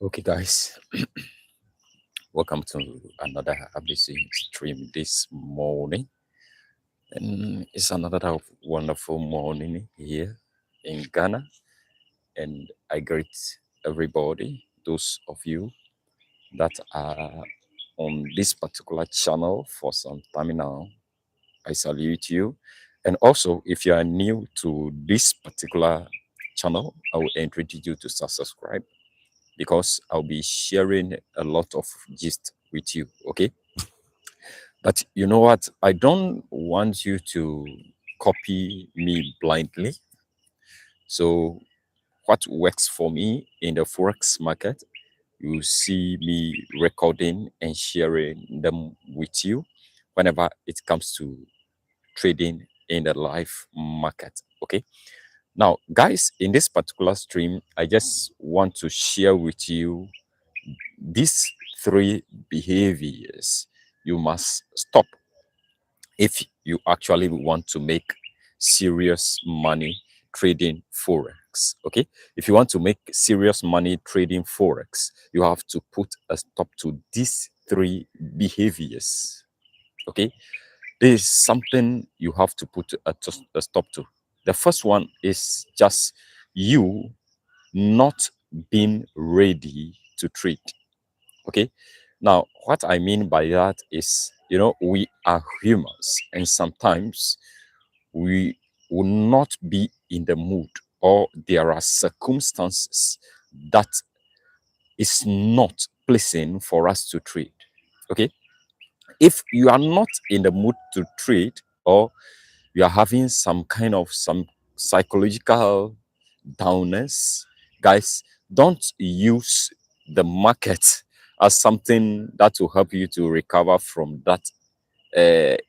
Okay, guys, welcome to another ABC stream this morning. And it's another wonderful morning here in Ghana. And I greet everybody, those of you that are on this particular channel for some time now. I salute you. And also, if you are new to this particular channel, I will encourage you to subscribe because I'll be sharing a lot of gist with you. Okay. But you know what? I don't want you to copy me blindly. So, what works for me in the Forex market, you see me recording and sharing them with you whenever it comes to trading in the live market. Okay. Now, guys, in this particular stream, I just want to share with you these three behaviors you must stop if you actually want to make serious money trading Forex. Okay. If you want to make serious money trading Forex, you have to put a stop to these three behaviors. Okay. There is something you have to put a stop to. The first one is just you not being ready to trade. Okay. Now, what I mean by that is, we are humans, and sometimes we will not be in the mood, or there are circumstances that is not pleasing for us to trade. Okay. If you are not in the mood to trade, or you are having some psychological downers, guys, don't use the market as something that will help you to recover from that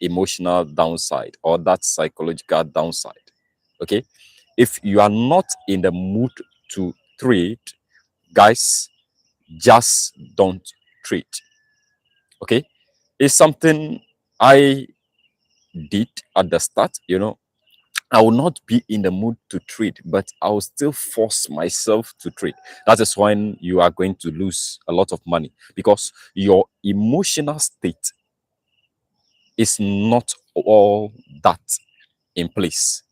emotional downside or that psychological downside. Okay. If you are not in the mood to trade, guys, just don't trade. Okay. It's something I did at the start. I will not be in the mood to trade, but I will still force myself to trade. That is when you are going to lose a lot of money, because your emotional state is not all that in place.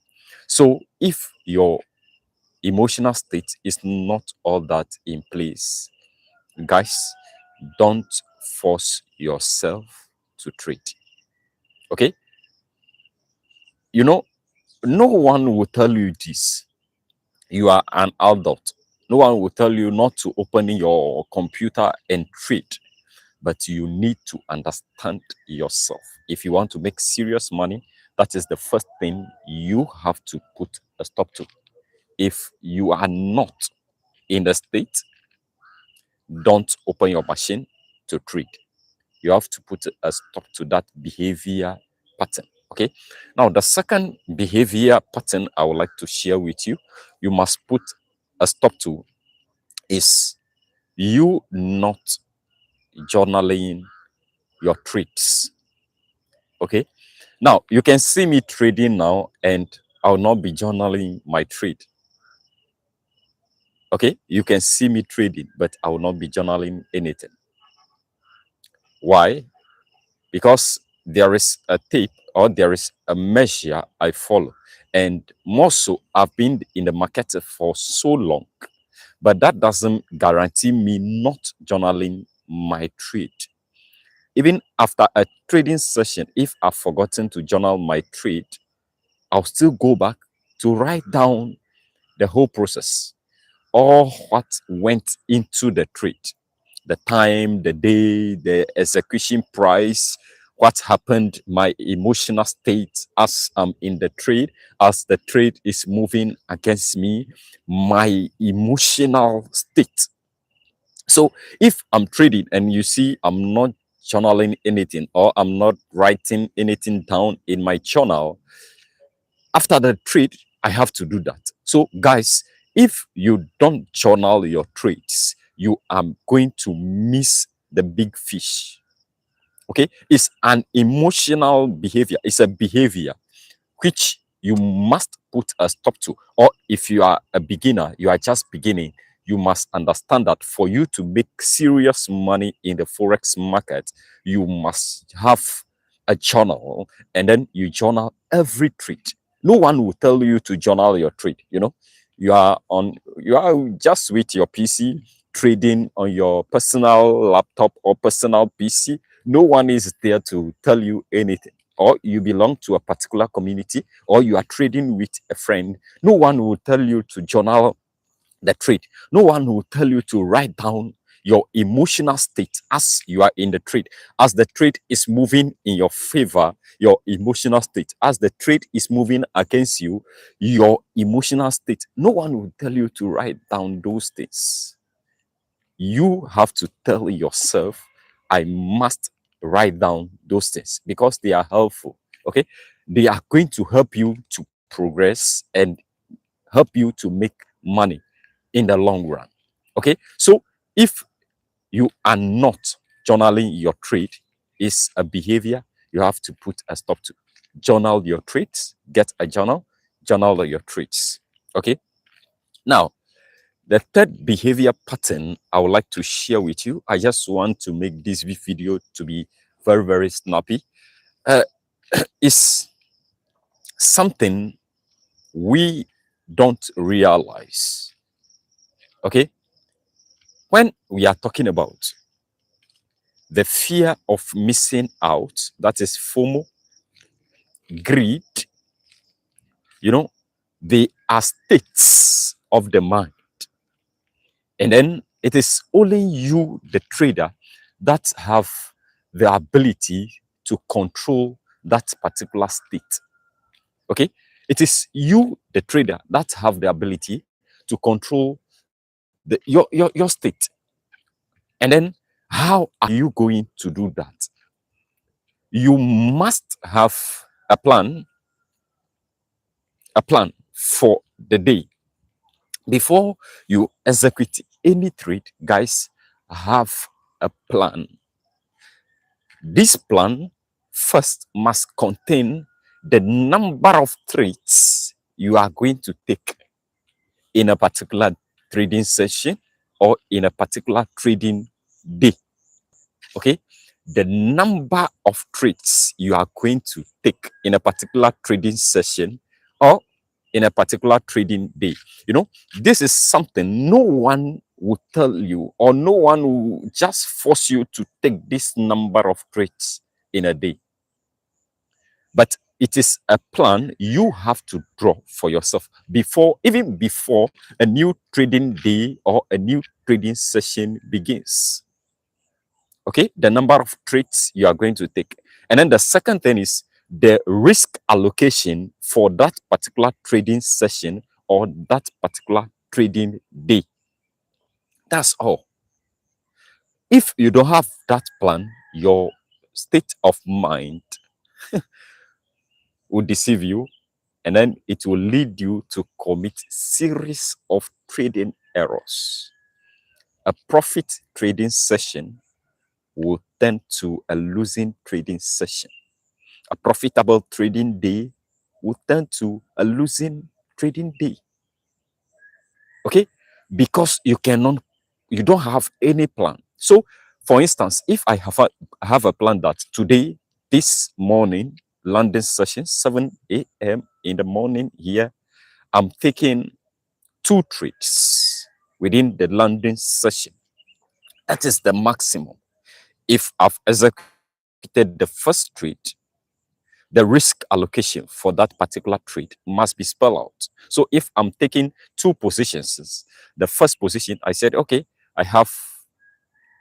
So if your emotional state is not all that in place, guys, don't force yourself to trade. Okay? You know, no one will tell you this. You are an adult. No one will tell you not to open your computer and trade, but you need to understand yourself. If you want to make serious money, that is the first thing you have to put a stop to. If you are not in the state, don't open your machine to trade. You have to put a stop to that behavior pattern. Okay. Now, the second behavior pattern I would like to share with you, you must put a stop to, is you not journaling your trades. Okay. Now, you can see me trading now, and I'll not be journaling my trade. Okay. You can see me trading, but I will not be journaling anything. Why? Because there is a tape, or there is a measure I follow. And more so, I've been in the market for so long, but that doesn't guarantee me not journaling my trade. Even after a trading session, if I've forgotten to journal my trade, I'll still go back to write down the whole process, all what went into the trade, the time, the day, the execution price, what happened, my emotional state as I'm in the trade, as the trade is moving against me, my emotional state. So if I'm trading and you see I'm not journaling anything, or I'm not writing anything down in my journal, after the trade, I have to do that. So, guys, if you don't journal your trades, you are going to miss the big fish. Okay, it's an emotional behavior, it's a behavior which you must put a stop to. Or if you are a beginner, you are just beginning, you must understand that for you to make serious money in the Forex market, you must have a journal, and then you journal every trade. No one will tell you to journal your trade. You are just with your PC trading on your personal laptop or personal PC. No one is there to tell you anything. Or you belong to a particular community, or you are trading with a friend. No one will tell you to journal the trade. No one will tell you to write down your emotional state as you are in the trade. As the trade is moving in your favor, your emotional state. As the trade is moving against you, your emotional state. No one will tell you to write down those things. You have to tell yourself, I must write down those things because they are helpful. Okay, they are going to help you to progress and help you to make money in the long run. Okay, so if you are not journaling your trade, is a behavior you have to put a stop to. Journal your trades, get a journal, journal your trades. Okay, now the third behavior pattern I would like to share with you, I just want to make this video to be very, very snappy, is something we don't realize. Okay, when we are talking about the fear of missing out, that is FOMO, greed, they are states of the mind. And then it is only you, the trader, that have the ability to control that particular state. Okay? It is you, the trader, that have the ability to control your state. And then how are you going to do that? You must have a plan for the day. Before you execute any trade, guys, have a plan. This plan first must contain the number of trades you are going to take in a particular trading session or in a particular trading day. Okay, the number of trades you are going to take in a particular trading session or in a particular trading day. This is something no one will tell you, or no one will just force you to take this number of trades in a day. But it is a plan you have to draw for yourself even before a new trading day or a new trading session begins. Okay, the number of trades you are going to take. And then the second thing is the risk allocation for that particular trading session or that particular trading day. That's all. If you don't have that plan, your state of mind will deceive you, and then it will lead you to commit series of trading errors. A profit trading session will turn to a losing trading session. A profitable trading day will turn to a losing trading day. Okay, because you don't have any plan. So for instance, if I have a plan that today, this morning, London session, 7 a.m. in the morning here, I'm taking 2 trades within the London session. That is the maximum. If I've executed the first trade, the risk allocation for that particular trade must be spelled out. So if I'm taking 2 positions, the first position, I said, okay, I have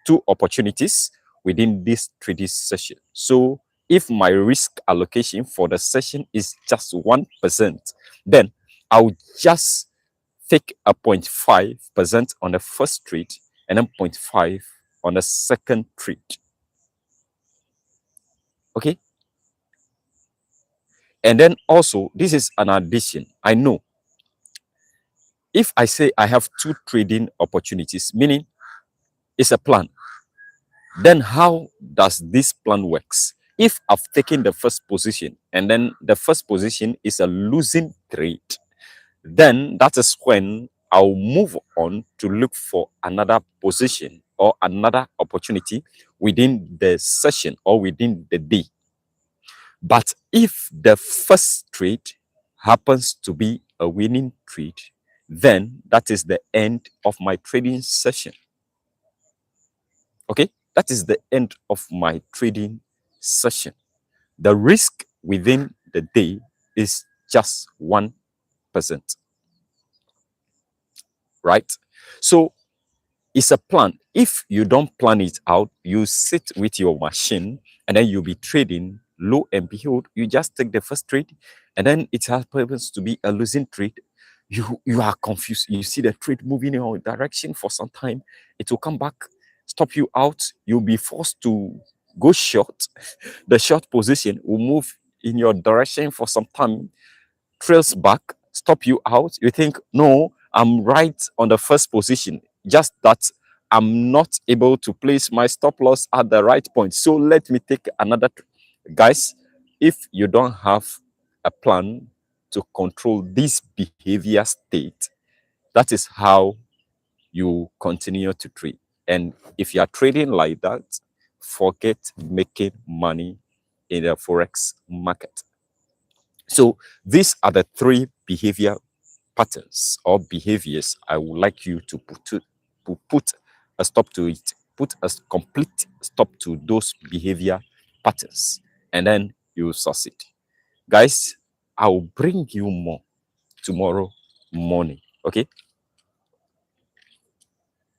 2 opportunities within this trading session. So if my risk allocation for the session is just 1%, then I'll just take a 0.5% on the first trade and then 0.5 on the second trade. Okay? And then also, this is an addition. I know if I say I have 2 trading opportunities, meaning it's a plan, then how does this plan works? If I've taken the first position and then the first position is a losing trade, then that is when I'll move on to look for another position or another opportunity within the session or within the day. But if the first trade happens to be a winning trade, then that is the end of my trading session. Okay, that is the end of my trading session. The risk within the day is just 1%, right? So it's a plan. If you don't plan it out, you sit with your machine and then you'll be trading. Lo and behold, you just take the first trade and then it happens to be a losing trade. You are confused. You see the trade moving in your direction for some time. It will come back, stop you out. You'll be forced to go short. The short position will move in your direction for some time, trails back, stop you out. You think, no, I'm right on the first position, just that I'm not able to place my stop loss at the right point. So let me take another. Guys, if you don't have a plan to control this behavior state, that is how you continue to trade. And if you are trading like that, forget making money in the Forex market. So these are the three behavior patterns or behaviors I would like you to put a stop to it, put a complete stop to those behavior patterns, and then you will succeed. Guys, I will bring you more tomorrow morning. Okay.